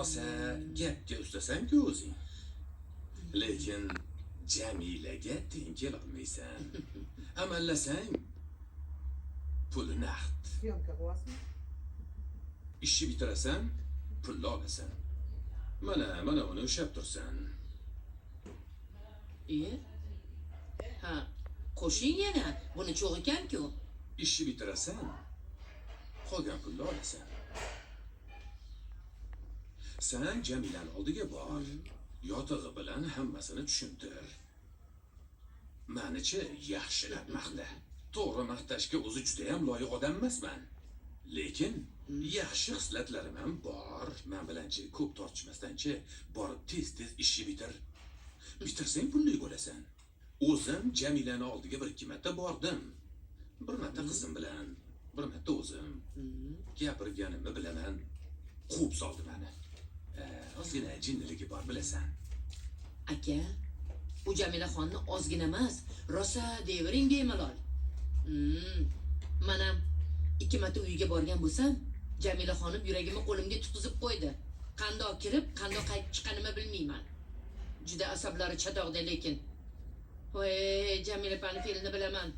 rosa gapga ustasan-ku o'zing. Lekin Jamilaga teng kelolmaysan. Amallasang puli naqd. Syomka qilyapsizmi? Ishni bitirasan, pulni olasan. Mana uni ushlab tursan. Ha, qo'shing yana. Buni cho'g' ekan-ku. Ishni bitirasan, qolgan pulni olasan. Sen Jamilani oldiga bor. Yotig'i bilan hammasini tushuntir. Mani-chi yaxshilab maqta. To'g'ri maqtashga o'zi juda ham loyiq odam emasman. Lekin yaxshi xislatlarim ham bor. Men bilanchi ko'p tortishmasdan-chi borib tez ishni bitir. Bitirsang pulli bo'lasan. O'zim Jamilani oldiga bir ikki marta bordim. Bir marta qizim bilan, bir marta o'zim. Gapirganimni bilaman. Quvib soldi meni. Ozgina jinniligi bor bilasan. Aka, u Jamilaxonni ozgina emas, rosa devering bemalol. Mana 2 marta uyiga borgan bo'lsam, Jamilaxonim yuragimni qo'limga tutqizib qo'ydi. Qandoq kirib, qandoq qaytib chiqqanimni bilmayman. Juda asablari chatoqda lekin. Voy, Jamila pani fe'lini bilaman.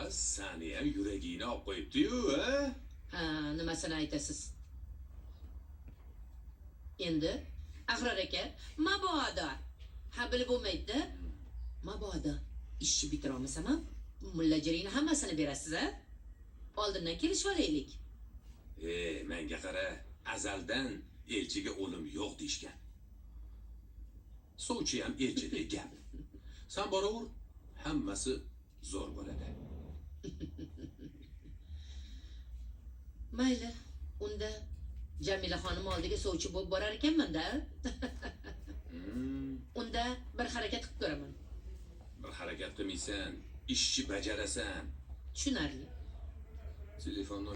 Seni ham yuragingni olib qo'yibdi-yu, ha? Ha, nimasini aytasiz? Endi Ahrar aka, mabodo. Ha, bilib bo'lmaydi-da. Mabodo ishni bitira olmasam ham mullajiringni hammasini berasiz, ha? Oldindan kelishib olaylik. Menga qara, azaldan elchiga o'lim yo'q deyishgan. Sovchi ham elchidek gap. Sen boraver, hammasi zo'r bo'ladi. Mayli, unda Jamila xonim oldiga sovchi bo'lib borar ekanman-da. Unda bir harakat qilib ko'raman. Bir harakat qilmaysan, ishni bajarasan. Tushunarli. Telefonni